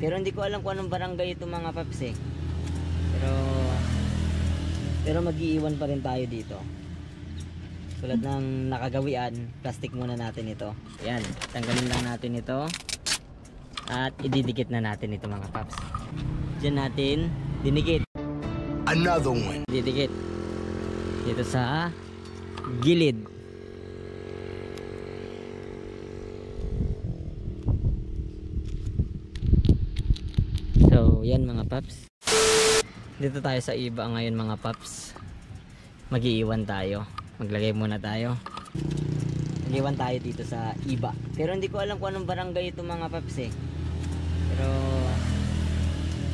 Pero hindi ko alam kung anong barangay ito mga paps eh. Pero mag-iiwan pa rin tayo dito. Tulad ng nakagawian, plastic muna natin ito. Ayan, tanggalin lang natin ito. At ididikit na natin ito mga paps. Diyan natin dinikit. Another one. Didikit. Dito sa gilid. So, yan mga paps. Dito tayo sa iba ngayon mga paps. Mag-iiwan tayo. Maglagay muna tayo. Mag-iiwan tayo dito sa iba. Pero hindi ko alam kung anong barangay ito mga paps eh.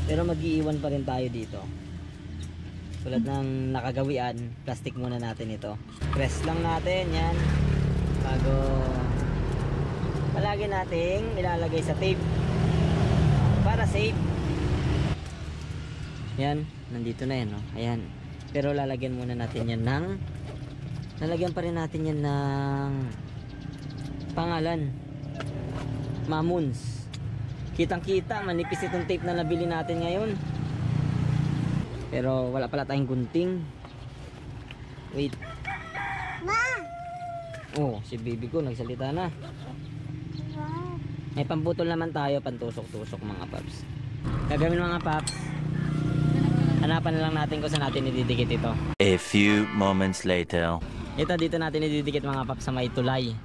Pero mag-iiwan pa rin tayo dito. Tulad ng nakagawian, plastic muna natin ito. Press lang natin yan. Bago palagi nating ilalagay sa tape. Para safe. Yan, nandito na yan, no? Ayan. Pero lalagyan muna natin yan ng lalagyan pa rin natin yan ng pangalan. Mamoons. Kitang kita, manipis itong tape na nabili natin ngayon. Pero wala pala tayong gunting. Wait. Ma! Oh, si baby ko nagsalita na. May pamputol naman tayo, pantusok-tusok mga paps. Gagawin mga paps, hanapan na lang natin kung saan natin ididikit ito. A few moments later. Ito dito natin ididikit mga paps sa may tulay.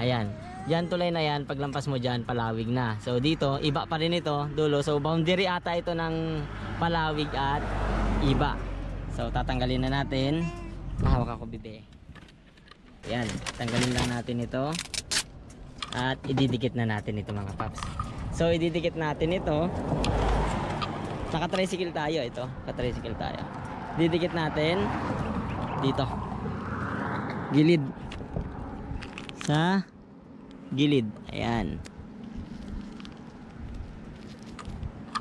Ayan. Diyan tulay na yan, paglampas mo dyan, palawig na. So dito, iba pa rin ito, dulo. So boundary ata ito ng palawig at iba. So tatanggalin na natin. Mahawak ako bibe. Ayan, tanggalin lang natin ito. At ididikit na natin ito mga paps. So ididikit natin ito. Naka-tricycle tayo ito. Naka-tricycle tayo. Didikit natin dito. Gilid. Sa gilid. Ayan.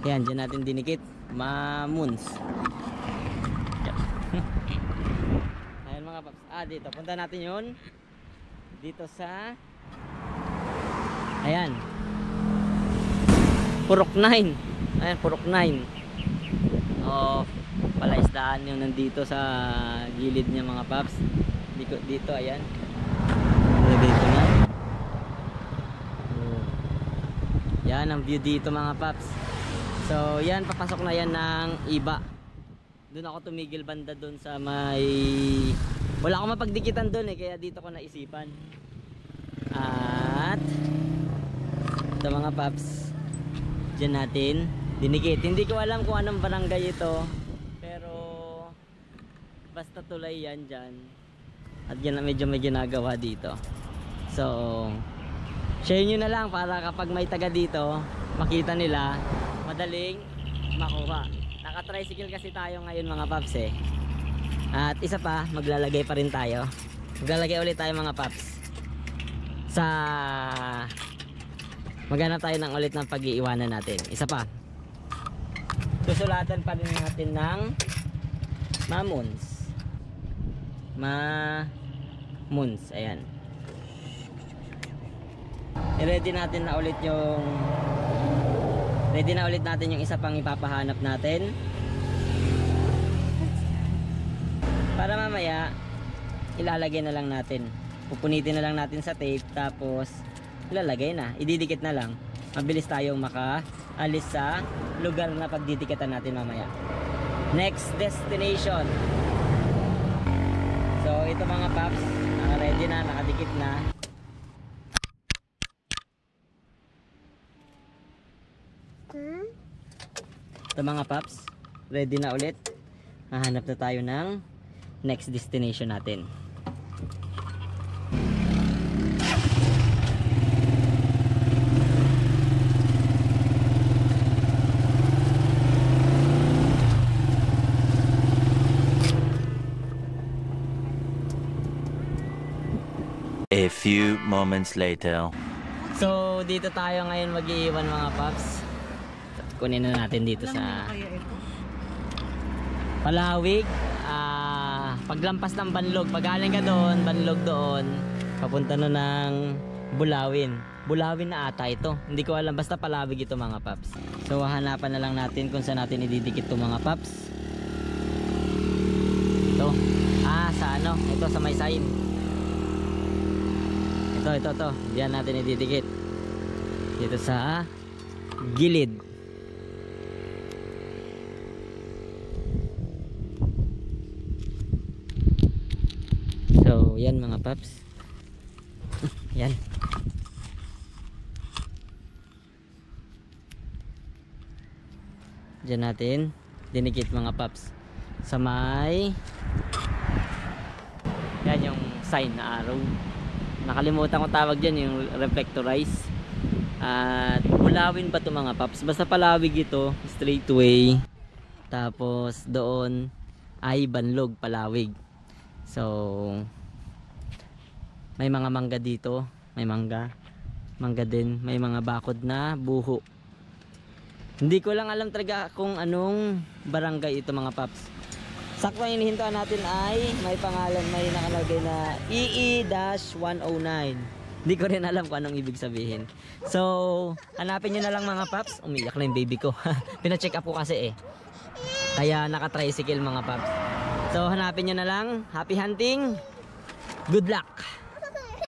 Ayan, dyan natin dinikit. Mamoons. Ayan mga paps. Dito. Punta natin yun. Dito sa ayan. Purok 9. Ayan, Purok 9. Oh, palaisdaan yung nandito sa gilid niya mga paps. Dito ayan. Dito na. Yan ang view dito mga paps. So yan, papasok na yan ng iba. Doon ako tumigil banda doon sa may wala akong mapagdikitan doon eh, kaya dito ko naisipan. At ito mga paps, dyan natin dinikit. Hindi ko alam kung anong barangay ito, pero basta tulay yan dyan. At yan medyo may ginagawa dito. So share nyo na lang para kapag may taga dito, makita nila, madaling makuha. Naka-tricycle kasi tayo ngayon mga paps eh. At isa pa, maglalagay pa rin tayo. Maglalagay ulit tayo mga paps. Maghanap tayo ng ulit ng pag-iiwanan natin. Isa pa. Susulatan pa rin natin ng Mamoons. Mamoons. Ayan. I-ready natin na ulit yung natin yung isa pang ipapahanap natin para mamaya ilalagay na lang natin, pupunitin na lang natin sa tape, tapos ilalagay na, ididikit na lang. Mabilis tayong makaalis sa lugar na pagdidikitan natin mamaya. Next destination. So ito mga paps, naka-ready na, nakadikit na. Ito mga paps, ready na ulit. Hahanap na tayo ng next destination natin. A few moments later. So dito tayo ngayon mag-iiwan mga paps. Kunin na natin dito sa palawig. Paglampas ng Banlog, pag galing ka doon, Banlog doon, papunta na ng Bulawin. Bulawin na ata ito. Hindi ko alam, basta palawig ito mga paps. So hahanapan na lang natin kung saan natin ididikit itong mga paps. Ito. Sa ano? Ito sa may sign. Ito. Diyan natin ididikit. Dito sa gilid. So, yan mga paps. Yan. Diyan natin dinikit mga paps sa may yan yung sign na arrow. Nakalimutan ko tawag dyan, yung reflectorize. At bulawin pa to mga paps, basta palawig ito, straightway. Tapos doon ay banlog, palawig. So may mga mangga dito, may mangga din, may mga bakod na buho. Hindi ko lang alam talaga kung anong barangay ito mga paps. Sakto ang hinihintuan natin ay may pangalan, may nakalagay na EE-109. Hindi ko rin alam kung anong ibig sabihin. So hanapin nyo na lang mga paps. Umiyak na yung baby ko. Pina-check up ko kasi kaya naka-tricycle mga paps. So hanapin nyo na lang. Happy hunting. Good luck.